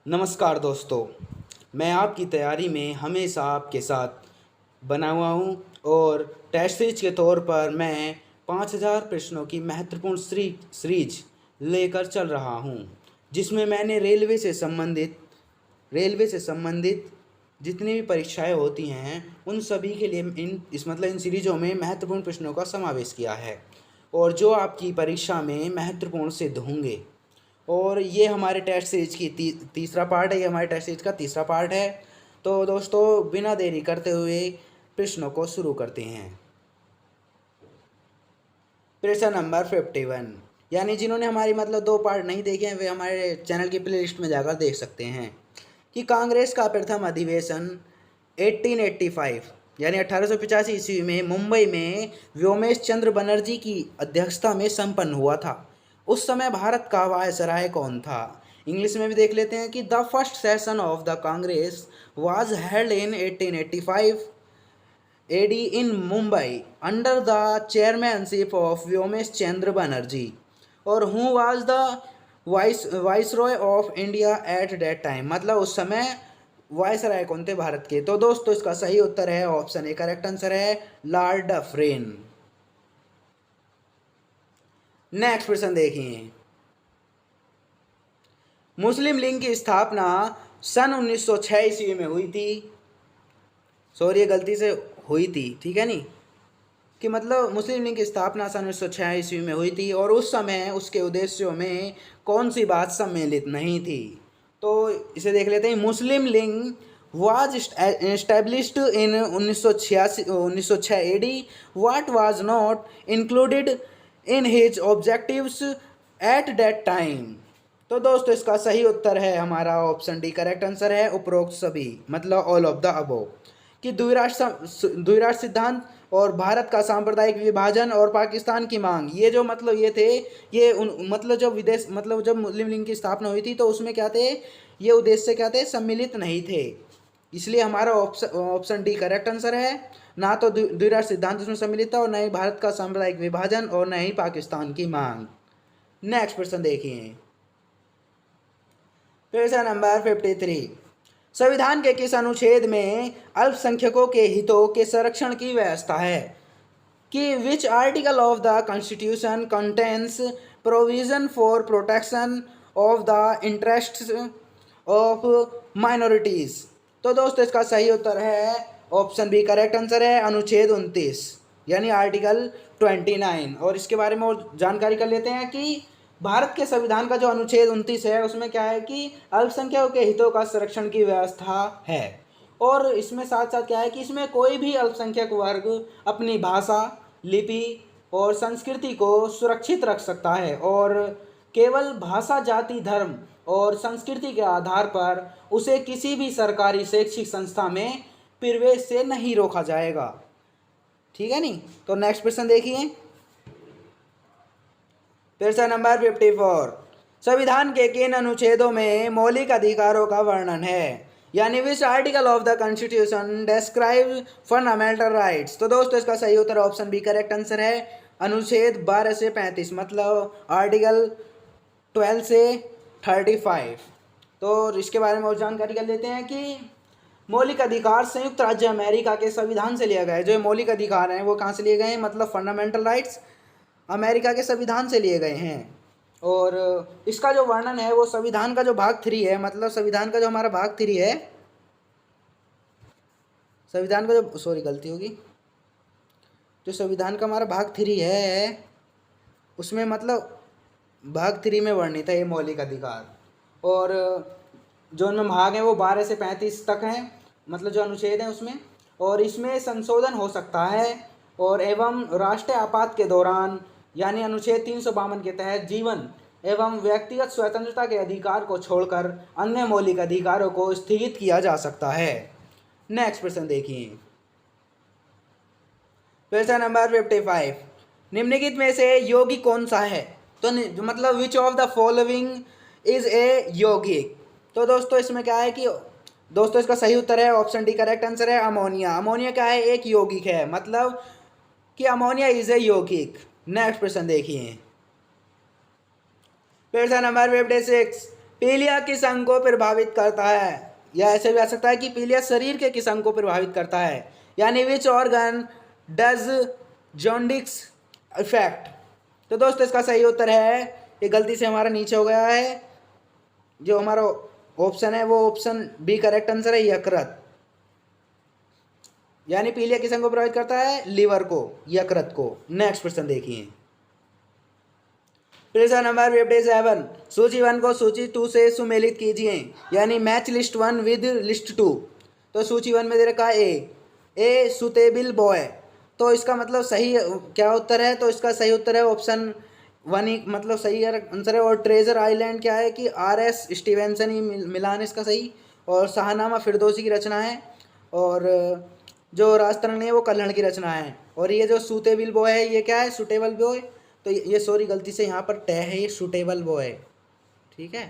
नमस्कार दोस्तों। मैं आपकी तैयारी में हमेशा आपके साथ बना हुआ हूँ और टेस्ट सीरीज के तौर पर मैं 5000 प्रश्नों की महत्वपूर्ण सीरीज लेकर चल रहा हूँ, जिसमें मैंने रेलवे से संबंधित जितनी भी परीक्षाएं होती हैं उन सभी के लिए इन सीरीजों में महत्वपूर्ण प्रश्नों का समावेश किया है और जो आपकी परीक्षा में महत्वपूर्ण सिद्ध होंगे। और ये हमारे टेस्ट सीरीज की तीसरा पार्ट है। ये हमारे टेस्ट सीरीज का तीसरा पार्ट है। तो दोस्तों, बिना देरी करते हुए प्रश्नों को शुरू करते हैं। प्रश्न नंबर 51, यानी जिन्होंने हमारी दो पार्ट नहीं देखे हैं वे हमारे चैनल की प्लेलिस्ट में जाकर देख सकते हैं कि कांग्रेस का प्रथम अधिवेशन 1885 यानी 1885 ईस्वी में मुंबई में व्योमेश चंद्र बनर्जी की अध्यक्षता में संपन्न हुआ था। उस समय भारत का वायसराय कौन था? इंग्लिश में भी देख लेते हैं कि the first session of the Congress was held in 1885 AD in Mumbai under the chairmanship of Vyomesh Chandra Banerjee, और who was the viceroy of India at that time। मतलब उस समय वायसराय कौन थे भारत के? तो दोस्तों, इसका सही उत्तर है ऑप्शन ए। करेक्ट आंसर है लॉर्ड डफरेन। नेक्स्ट प्रश्न देखिए। मुस्लिम लीग की स्थापना सन 1906 ईस्वी में हुई थी। सॉरी, गलती से हुई थी, ठीक है नहीं, कि मुस्लिम लीग की स्थापना सन 1906 ईस्वी में हुई थी और उस समय उसके उद्देश्यों में कौन सी बात सम्मिलित नहीं थी? तो इसे देख लेते हैं। मुस्लिम league was established in 1906 AD. What was not included in his objectives at that time? तो दोस्तों, इसका सही उत्तर है हमारा ऑप्शन डी। करेक्ट आंसर है उपरोक्त सभी, मतलब ऑल ऑफ द अबव, कि द्विराष्ट्र सिद्धांत और भारत का सांप्रदायिक विभाजन और पाकिस्तान की मांग, ये जो ये थे, ये जब मुस्लिम लीग की स्थापना हुई थी तो उसमें क्या थे, ये उद्देश्य क्या थे, सम्मिलित नहीं थे। इसलिए हमारा ऑप्शन डी करेक्ट आंसर है। ना तो द्विराष्ट्र सिद्धांत उसमें सम्मिलित था और न ही भारत का सांप्रदायिक विभाजन और न ही पाकिस्तान की मांग। नेक्स्ट प्रश्न देखिए। प्रश्न नंबर 53, संविधान के किस अनुच्छेद में अल्पसंख्यकों के हितों के संरक्षण की व्यवस्था है? कि which article of the constitution contains provision for protection of the interests of minorities? तो दोस्तों, इसका सही उत्तर है ऑप्शन बी। करेक्ट आंसर है अनुच्छेद 29 यानी आर्टिकल 29। और इसके बारे में और जानकारी कर लेते हैं कि भारत के संविधान का जो अनुच्छेद 29 है उसमें क्या है कि अल्पसंख्यकों के हितों का संरक्षण की व्यवस्था है। और इसमें साथ साथ क्या है कि इसमें कोई भी अल्पसंख्यक वर्ग अपनी भाषा, लिपि और संस्कृति को सुरक्षित रख सकता है और केवल भाषा, जाति, धर्म और संस्कृति के आधार पर उसे किसी भी सरकारी शैक्षिक संस्था में प्रवेश से नहीं रोका जाएगा। ठीक है नहीं? तो नेक्स्ट प्रश्न देखिए। प्रश्न नंबर 54, संविधान के किन अनुच्छेदों में मौलिक अधिकारों का वर्णन है? यानी which article of the constitution describe fundamental rights? तो दोस्तों, इसका सही उत्तर ऑप्शन बी। करेक्ट आंसर है अनुच्छेद 12 से 35, मतलब आर्टिकल 12 से 35। तो इसके बारे में और जानकारी कर लेते हैं कि मौलिक अधिकार संयुक्त राज्य अमेरिका के संविधान से लिया गया है। जो मौलिक अधिकार हैं वो कहाँ से लिए गए हैं, मतलब फंडामेंटल राइट्स अमेरिका के संविधान से लिए गए हैं। और इसका जो वर्णन है वो संविधान का जो भाग 3 है, मतलब संविधान का जो हमारा भाग 3 है, संविधान का जो सॉरी गलती होगी, जो संविधान का हमारा भाग 3 है उसमें भाग 3 में वर्णित है ये मौलिक अधिकार। और जो उनमें भाग हैं वो 12 से 35 तक हैं, मतलब जो अनुच्छेद हैं उसमें। और इसमें संशोधन हो सकता है और एवं राष्ट्रीय आपात के दौरान, यानी अनुच्छेद 352 के तहत जीवन एवं व्यक्तिगत स्वतंत्रता के अधिकार को छोड़कर अन्य मौलिक अधिकारों को स्थगित किया जा सकता है। नेक्स्ट प्रश्न देखिए। प्रश्न नंबर 55, निम्नलिखित में से यौगिक कौन सा है? तो विच of the following is a यौगिक? तो दोस्तों, इसमें क्या है कि दोस्तों इसका सही उत्तर है ऑप्शन डी। करेक्ट आंसर है अमोनिया। अमोनिया क्या है, एक यौगिक है, मतलब कि अमोनिया इज ए यौगिक। नेक्स्ट प्रश्न देखिए। प्रश्न नंबर 56, पीलिया किस अंग को प्रभावित करता है, या ऐसे भी आ सकता है कि पीलिया शरीर के किस अंग को प्रभावित करता है, यानी which organ does jaundice effect. तो दोस्तों इसका सही उत्तर है, ये गलती से हमारा नीचे हो गया है, जो हमारा ऑप्शन है वो ऑप्शन बी करेक्ट आंसर है, यकृत। यानी पीलिया किस अंग को प्रभावित करता है, लीवर को, यकृत को। नेक्स्ट क्वेश्चन देखिए, प्रश्न नंबर 57, सूची 1 को सूची 2 से सुमेलित कीजिए, यानी मैच लिस्ट 1 विद लिस्ट 2। तो सूची 1 में दे रखा है ए सुटेबल बॉय, तो इसका मतलब सही क्या उत्तर है, तो इसका सही उत्तर है ऑप्शन 1 ही मतलब सही आंसर है। और ट्रेजर आइलैंड क्या है कि आर.एस. स्टीवेंसन ही मिलान इसका सही, और शाहनामा फिरदौसी की रचना है, और जो राजतरंगी है वो कल्हड़ की रचना है। और ये जो सूटेबल बॉय है ये क्या है, सुटेबल बॉय, तो ये सॉरी गलती से यहाँ पर टै है, ये सुटेबल बॉय, ठीक है।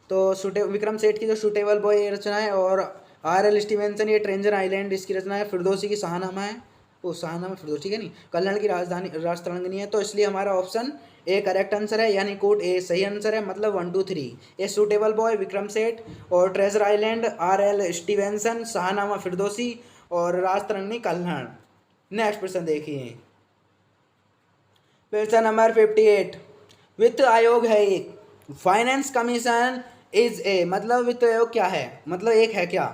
तो विक्रम सेठ की जो सुटेबल बॉय ये रचना है, और आर.एल. स्टीवेंसन ये ट्रेजर आइलैंड इसकी रचना है। फिरदौसी की शाहनामा है, वो शाहनामा फिरदौसी, ठीक है नहीं, कल्हड़ की राजधानी राजतरंगिनी है। तो इसलिए हमारा ऑप्शन ए करेक्ट आंसर है, यानी कोड ए सही आंसर है, मतलब 1 2 3। A suitable boy Vikram Seth, और treasure island RL. Stevenson, Shahnameh Firdausi, और राजतरंगिनी कल्हड़। नेक्स्ट प्रश्न देखिए, प्रश्न नंबर 58, वित्त आयोग है एक, फाइनेंस कमीशन इज ए, मतलब वित्त आयोग क्या है, मतलब एक है क्या।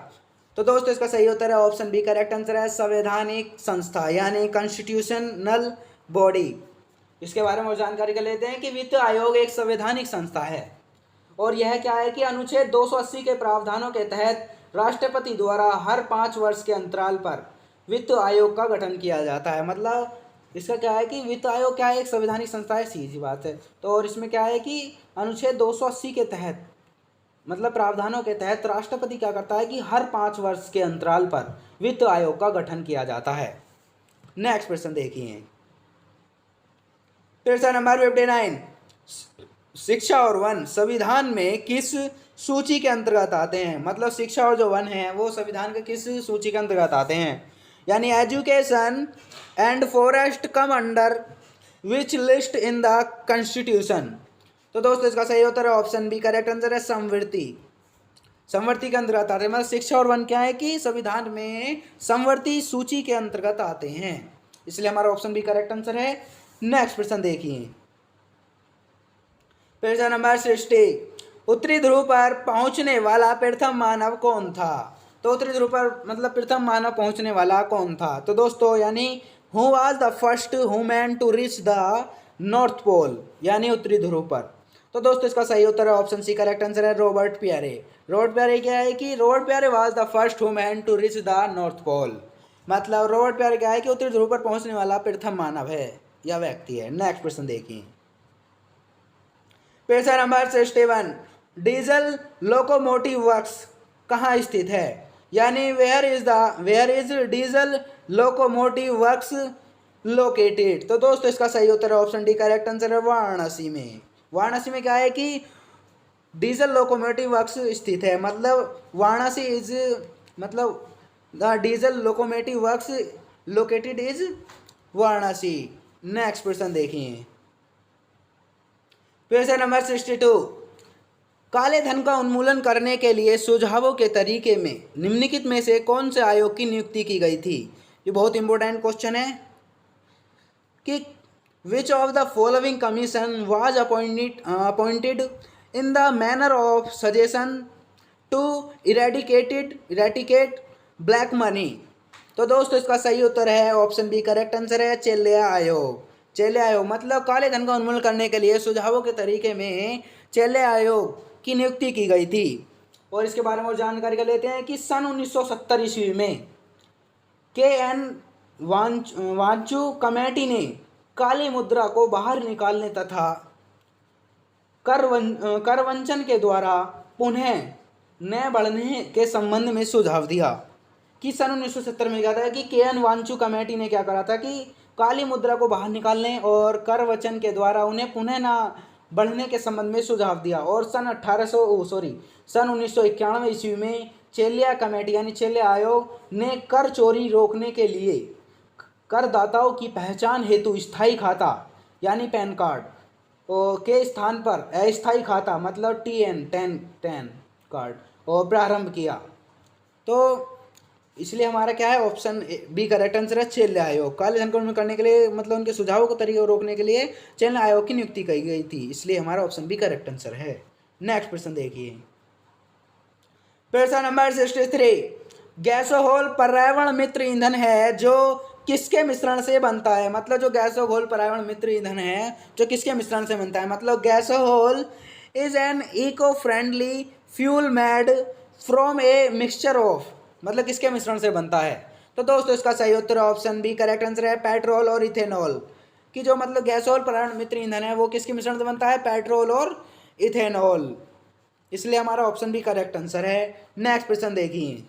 तो दोस्तों इसका सही उत्तर है ऑप्शन बी करेक्ट आंसर है, संवैधानिक संस्था, यानी कॉन्स्टिट्यूशनल बॉडी। इसके बारे में और जानकारी कर लेते हैं कि वित्त आयोग एक संवैधानिक संस्था है, और यह क्या है कि अनुच्छेद 280 के प्रावधानों के तहत राष्ट्रपति द्वारा हर 5 वर्ष के अंतराल पर वित्त आयोग का गठन किया जाता है। मतलब इसका क्या है कि वित्त आयोग क्या है, एक संवैधानिक संस्था है, सीधी बात है। तो और इसमें क्या है कि अनुच्छेद 280 के तहत मतलब प्रावधानों के तहत राष्ट्रपति क्या करता है कि हर 5 वर्ष के अंतराल पर वित्त आयोग का गठन किया जाता है। नेक्स्ट प्रश्न देखिए, प्रश्न नंबर 59, शिक्षा और वन संविधान में किस सूची के अंतर्गत आते हैं, मतलब शिक्षा और जो वन है वो संविधान के किस सूची के अंतर्गत आते हैं, यानी education and forest come under which list in the constitution. तो दोस्तों इसका सही उत्तर है ऑप्शन बी करेक्ट आंसर है, समवर्ती। समवर्ती के अंतर्गत आते हैं, मतलब शिक्षा और वन क्या है कि संविधान में समवर्ती सूची के अंतर्गत आते हैं, इसलिए हमारा ऑप्शन बी करेक्ट आंसर है। नेक्स्ट प्रश्न देखिए, प्रश्न नंबर 60, उत्तरी ध्रुव पर पहुंचने वाला प्रथम मानव कौन था। तो उत्तरी ध्रुव पर मतलब प्रथम मानव पहुंचने वाला कौन था। तो दोस्तों यानी who was the first human to reach the north pole, यानी उत्तरी ध्रुव पर। तो दोस्तों इसका सही उत्तर है ऑप्शन सी करेक्ट आंसर है, रॉबर्ट पियरे। रॉबर्ट पियरे क्या है कि Robert Peary was the first human to reach the north pole, मतलब रॉबर्ट पियरे क्या है कि उत्तरी ध्रुव पर पहुंचने वाला प्रथम मानव है या व्यक्ति है। नेक्स्ट प्रश्न देखिए, प्रश्न नंबर 61, डीजल लोकोमोटिव वर्क्स कहाँ स्थित है, यानी where is diesel locomotive works located. तो दोस्तों इसका सही उत्तर है ऑप्शन डी करेक्ट आंसर है, वाराणसी में। वाराणसी में क्या है कि डीजल लोकोमोटिव वर्क्स स्थित है, मतलब वाराणसी इज मतलब the diesel locomotive works located is Varanasi. Next प्रश्न देखिए, प्रश्न नंबर 62, काले धन का उन्मूलन करने के लिए सुझावों के तरीके में निम्नलिखित में से कौन से आयोग की नियुक्ति की गई थी। ये बहुत इंपॉर्टेंट क्वेश्चन है कि which of the following commission was appointed in the manner of suggestion to eradicate black money. तो दोस्तों इसका सही उत्तर है ऑप्शन बी करेक्ट आंसर है, चेल्लिया आयोग। चेल्लिया आयोग मतलब काले धन का उन्मूलन करने के लिए सुझावों के तरीके में चेल्लिया आयोग की नियुक्ति की गई थी। और इसके बारे में और जानकारी कर लेते हैं कि सन 1970 ईस्वी में के.एन. वांचू कमेटी ने काली मुद्रा को बाहर निकालने तथा करवंचन के द्वारा पुनः न बढ़ने के संबंध में सुझाव दिया। कि सन 1970 में क्या था कि के.एन. वांचू कमेटी ने क्या करा था कि काली मुद्रा को बाहर निकालने और कर वचन के द्वारा उन्हें पुनः ना बढ़ने के संबंध में सुझाव दिया। और सन 1991 ईस्वी में चेल्लिया कमेटी यानी चेल्लिया आयोग ने कर चोरी रोकने के लिए करदाताओं की पहचान हेतु स्थायी खाता यानी पैन कार्ड के स्थान पर अस्थायी खाता मतलब TN 10 कार्ड और प्रारंभ किया। तो इसलिए हमारा क्या है, ऑप्शन बी करेक्ट आंसर है। चेन्नई आयोग काले धन को उन्मूलन करने के लिए मतलब उनके सुझावों को तरीके को रोकने के लिए चेन्नई आयोग की नियुक्ति की गई थी, इसलिए हमारा ऑप्शन बी करेक्ट आंसर है। नेक्स्ट प्रश्न देखिए, प्रश्न नंबर 63, गैसोहोल पर्यावरण मित्र ईंधन है जो किसके मिश्रण से बनता है। मतलब जो गैसोहोल पर्यावरण मित्र ईंधन है जो किसके मिश्रण से बनता है। मतलब gasohol is an eco friendly fuel made from a mixture of, मतलब किसके मिश्रण से बनता है। तो दोस्तों इसका सही उत्तर ऑप्शन बी करेक्ट आंसर है, पेट्रोल और इथेनॉल की जो मतलब गैसोहोल पर्यावरण मित्र ईंधन है वो किसके मिश्रण से बनता है, पेट्रोल और इथेनॉल, इसलिए हमारा ऑप्शन बी करेक्ट आंसर है। नेक्स्ट प्रश्न देखिए,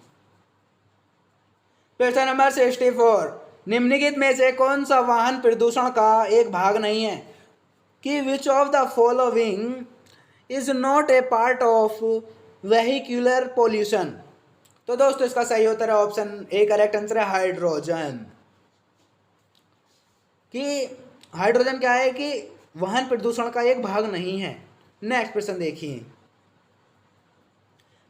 प्रश्न नंबर 64, निम्नलिखित में से कौन सा वाहन प्रदूषण का एक भाग नहीं है कि which of the following is not a part of vehicular pollution. तो दोस्तों इसका सही उत्तर है ऑप्शन ए करेक्ट आंसर है, हाइड्रोजन। कि हाइड्रोजन क्या है कि वाहन प्रदूषण का एक भाग नहीं है। नेक्स्ट प्रश्न देखिए,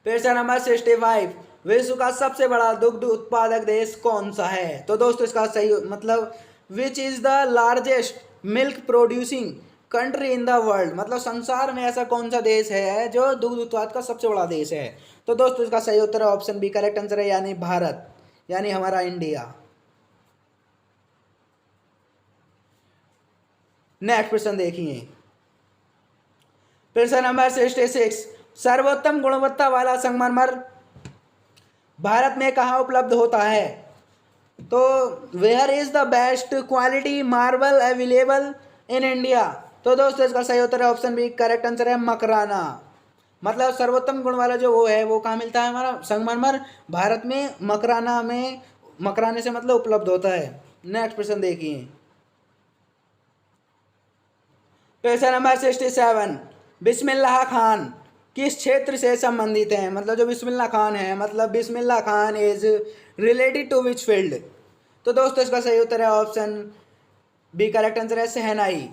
प्रश्न नंबर 65, विश्व का सबसे बड़ा दुग्ध उत्पादक देश कौन सा है। तो दोस्तों इसका सही मतलब which is the largest milk producing country in the world, मतलब संसार में ऐसा कौन सा देश है जो दुग्ध उत्पाद का सबसे बड़ा देश है। तो दोस्तों इसका सही उत्तर है ऑप्शन बी करेक्ट आंसर है, यानी भारत, यानी हमारा इंडिया। नेक्स्ट प्रश्न देखिए, प्रश्न नंबर 66, सर्वोत्तम गुणवत्ता वाला संगमरमर भारत में कहाँ उपलब्ध होता है। तो where is the best quality marble available in India. तो दोस्तों इसका सही उत्तर है ऑप्शन बी करेक्ट आंसर है, मकराना। मतलब सर्वोत्तम गुण वाला जो वो है वो कहाँ मिलता है, हमारा संगमरमर भारत में मकराना में, मकराने से मतलब उपलब्ध होता है। नेक्स्ट प्रश्न देखिए, प्रश्न नंबर 67, बिस्मिल्लाह खान किस क्षेत्र से संबंधित हैं। मतलब जो बिस्मिल्लाह खान है, मतलब Bismillah Khan is related to which field. तो दोस्तों इसका सही उत्तर है ऑप्शन बी करेक्ट आंसर है, शहनाई।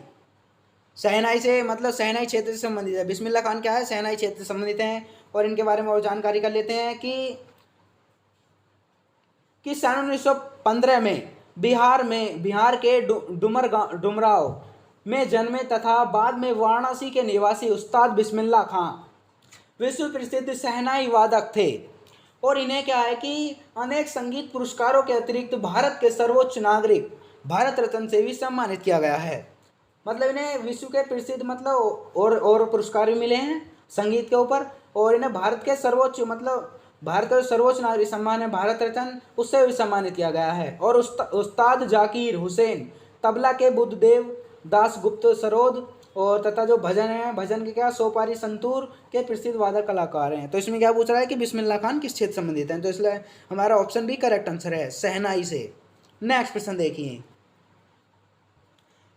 शहनाई से मतलब शहनाई क्षेत्र से संबंधित है। बिस्मिल्लाह खान क्या है, शहनाई क्षेत्र से संबंधित हैं। और इनके बारे में और जानकारी कर लेते हैं कि सन 1915 में बिहार के डुमराव में जन्मे तथा बाद में वाराणसी के निवासी उस्ताद बिस्मिल्लाह खां विश्व प्रसिद्ध शहनाई वादक थे। और इन्हें क्या है कि अनेक संगीत पुरस्कारों के अतिरिक्त भारत के सर्वोच्च नागरिक भारत रत्न से भी सम्मानित किया गया है। मतलब इन्हें विश्व के प्रसिद्ध मतलब और पुरस्कार भी मिले हैं संगीत के ऊपर। और इन्हें भारत के सर्वोच्च मतलब भारत का सर्वोच्च नागरिक सम्मान है भारत रत्न, उससे भी सम्मानित किया गया है। और उस्ताद जाकिर हुसैन तबला के बुद्धदेव दास गुप्त सरोद और तथा जो भजन है, भजन के क्या सोपारी संतूर के प्रसिद्ध वादक कलाकार हैं। तो इसमें क्या पूछ रहा है कि बिस्मिल्लाह खान किस क्षेत्र संबंधित हैं। तो इसलिए हमारा ऑप्शन बी करेक्ट आंसर है, शहनाई से। नेक्स्ट प्रश्न देखिए,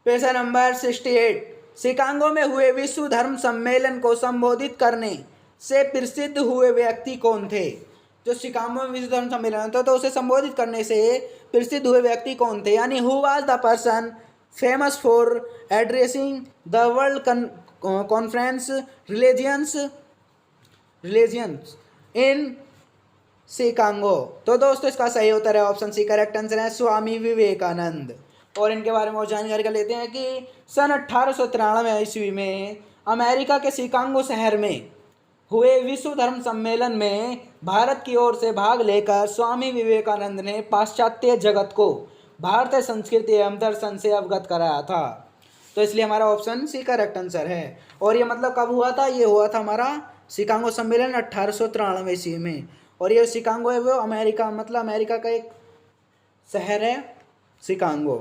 प्रश्न नंबर 68, शिकागो में हुए विश्व धर्म सम्मेलन को संबोधित करने से प्रसिद्ध हुए व्यक्ति कौन थे। जो शिकागो में विश्व धर्म सम्मेलन था तो उसे संबोधित करने से प्रसिद्ध हुए व्यक्ति कौन थे, यानी who was the person famous for addressing the world conference religions in Chicago. तो दोस्तों इसका सही उत्तर है ऑप्शन सी करेक्ट आंसर है, स्वामी विवेकानंद। और इनके बारे में और जानकारी कर लेते हैं कि सन 1893 ईस्वी में अमेरिका के शिकागो शहर में हुए विश्व धर्म सम्मेलन में भारत की ओर से भाग लेकर स्वामी विवेकानंद ने पाश्चात्य जगत को भारतीय संस्कृति एवं दर्शन से अवगत कराया था। तो इसलिए हमारा ऑप्शन सी करेक्ट आंसर है। और ये मतलब कब हुआ था, ये हुआ था हमारा शिकागो सम्मेलन 1893 ईस्वी में। और ये शिकागो है वो अमेरिका मतलब अमेरिका का एक शहर है शिकागो,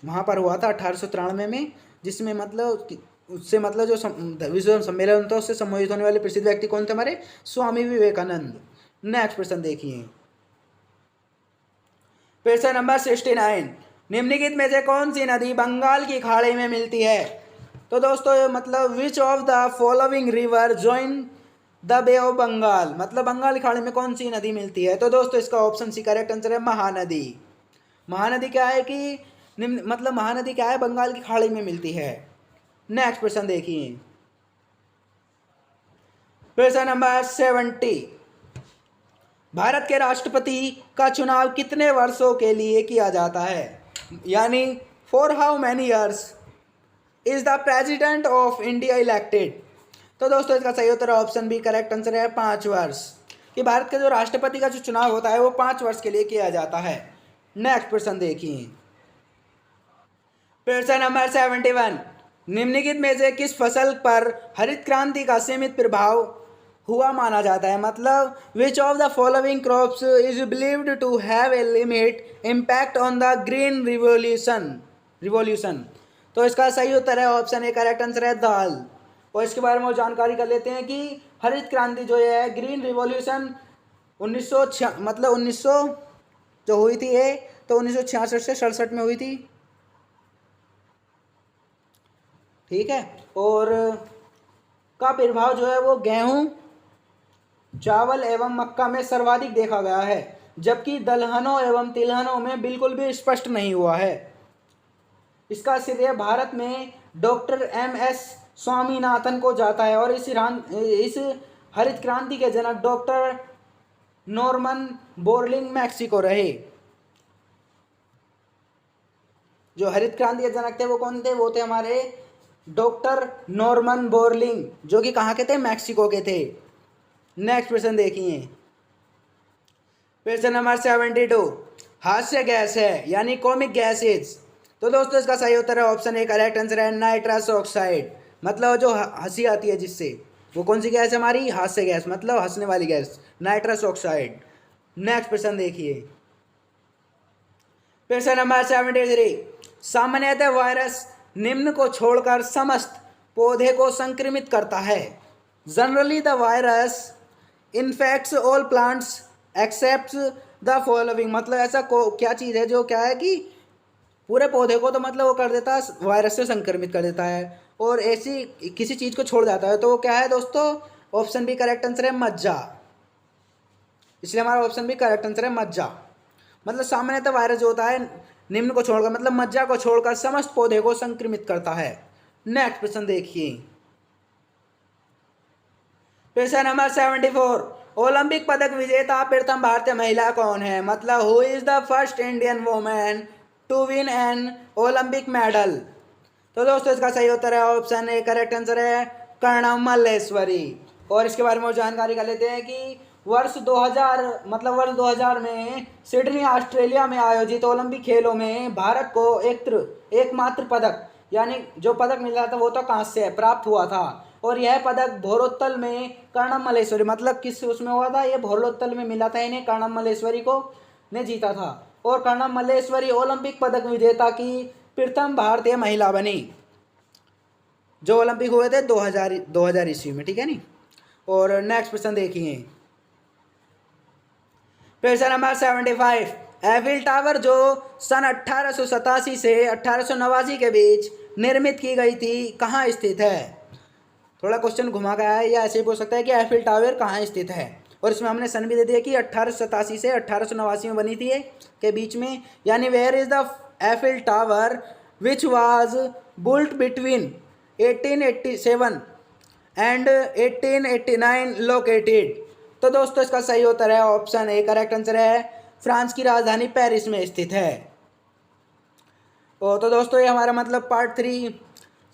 वहाँ पर हुआ था 1893 में, जिसमें मतलब उससे मतलब जो विश्व सम्मेलन था उससे संबोधित होने वाले प्रसिद्ध व्यक्ति कौन थे, हमारे स्वामी विवेकानंद। नेक्स्ट प्रश्न देखिए, प्रश्न नंबर 69, निम्नलिखित में से कौन सी नदी बंगाल की खाड़ी में मिलती है। तो दोस्तों मतलब which of the following river join the bay of Bengal, मतलब बंगाल की खाड़ी में कौन सी नदी मिलती है। तो दोस्तों इसका ऑप्शन सी करेक्ट आंसर है, महानदी। महानदी क्या है कि मतलब महानदी क्या है, बंगाल की खाड़ी में मिलती है। नेक्स्ट प्रश्न देखिए, प्रश्न नंबर 70, भारत के राष्ट्रपति का चुनाव कितने वर्षों के लिए किया जाता है, यानी for how many years is the president of India elected. तो दोस्तों इसका सही उत्तर ऑप्शन बी करेक्ट आंसर है 5 वर्ष, कि भारत के जो राष्ट्रपति का जो चुनाव होता है वो 5 वर्ष के लिए किया जाता है। नेक्स्ट प्रश्न देखिए, प्रश्न नंबर 71, निम्नलिखित में से किस फसल पर हरित क्रांति का सीमित प्रभाव हुआ माना जाता है, मतलब which of the following crops is believed to have a limit impact on the green revolution. तो इसका सही उत्तर है ऑप्शन ए करेक्ट आंसर है दाल। और इसके बारे में जानकारी कर लेते हैं कि हरित क्रांति जो है ग्रीन रिवॉल्यूशन 1900 जो हुई थी ये, तो 1966 से 67 में हुई थी, ठीक है। और का प्रभाव जो है वो गेहूं, चावल एवं मक्का में सर्वाधिक देखा गया है, जबकि दलहनों एवं तिलहनों में बिल्कुल भी स्पष्ट नहीं हुआ है। इसका श्रेय भारत में डॉक्टर MS स्वामीनाथन को जाता है और इस हरित क्रांति के जनक डॉक्टर नॉर्मन बोरलिंग मैक्सिको रहे। जो हरित क्रांति के जनक थे वो कौन थे, वो थे हमारे डॉक्टर नॉर्मन बोरलिंग, जो कि कहाँ के थे, मैक्सिको के थे। नेक्स्ट प्रश्न देखिए, प्रश्न नंबर 72, हास्य गैस है यानी कॉमिक गैसेज। तो दोस्तों इसका सही उत्तर है ऑप्शन ए करेक्ट आंसर है नाइट्रस ऑक्साइड, मतलब जो हंसी आती है जिससे, वो कौन सी गैस है हमारी, हास्य गैस, मतलब हंसने वाली गैस, नाइट्रस ऑक्साइड। नेक्स्ट प्रश्न देखिए, प्रश्न नंबर 73, सामान्यतः वायरस निम्न को छोड़कर समस्त पौधे को संक्रमित करता है। Generally the virus infects all plants except the following, मतलब ऐसा क्या चीज़ है जो क्या है कि पूरे पौधे को तो मतलब वो कर देता है, वायरस से संक्रमित कर देता है, और ऐसी किसी चीज़ को छोड़ जाता है, तो वो क्या है दोस्तों, ऑप्शन बी करेक्ट आंसर है मज्जा। इसलिए हमारा ऑप्शन बी करेक्ट आंसर है मज्जा। मतलब सामान्यतः वायरस जो होता है निम्न को छोड़कर, मतलब मज्जा को छोड़कर समस्त पौधे को संक्रमित करता है। नेक्स्ट प्रश्न देखिए, प्रश्न नंबर 74, ओलंपिक पदक विजेता प्रथम भारतीय महिला कौन है, मतलब who is the first Indian women to win an Olympic medal. तो दोस्तों इसका सही उत्तर है ऑप्शन ए करेक्ट आंसर है कर्णम मल्लेश्वरी। और इसके बारे में जानकारी कर लेते हैं कि वर्ष 2000 में सिडनी ऑस्ट्रेलिया में आयोजित ओलंपिक खेलों में भारत को एकमात्र पदक, यानी जो पदक मिला था वो तो कांस्य प्राप्त हुआ था, और यह पदक भोरोत्तोल में कर्णम मल्लेश्वरी, मतलब किस उसमें हुआ था, ये भोरोत्तोल में मिला था इन्हें, कर्णम मल्लेश्वरी को ने जीता था। और कर्णम मल्लेश्वरी ओलंपिक पदक विजेता की प्रथम भारतीय महिला बनी, जो ओलंपिक हुए थे 2000 ईस्वी में, ठीक है नी। और नेक्स्ट प्रश्न देखिए, प्रश्न नंबर 75, एफिल टावर जो सन 1887 से 1889 के बीच निर्मित की गई थी कहाँ स्थित है। थोड़ा क्वेश्चन घुमा गया है, या ऐसे ही बोल सकता है कि एफिल टावर कहाँ स्थित है, और इसमें हमने सन भी दे दिया कि 1887 से 1889 में बनी थी ये के बीच में, यानी where is the Eiffel tower which was built between 1887 and 1889 located. तो दोस्तों इसका सही उत्तर है ऑप्शन ए करेक्ट आंसर है फ्रांस की राजधानी पेरिस में स्थित है। तो दोस्तों ये हमारा मतलब पार्ट 3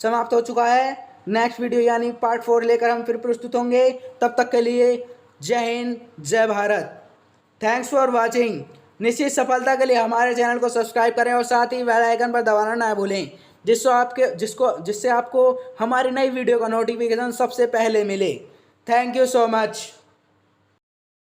समाप्त हो चुका है। नेक्स्ट वीडियो यानी पार्ट 4 लेकर हम फिर प्रस्तुत होंगे। तब तक के लिए जय हिंद, जय भारत। Thanks for watching. निश्चित सफलता के लिए हमारे चैनल को सब्सक्राइब करें और साथ ही बेल आइकन पर दबाना ना भूलें, जिससे आपको हमारी नई वीडियो का नोटिफिकेशन सबसे पहले मिले। Thank you so much.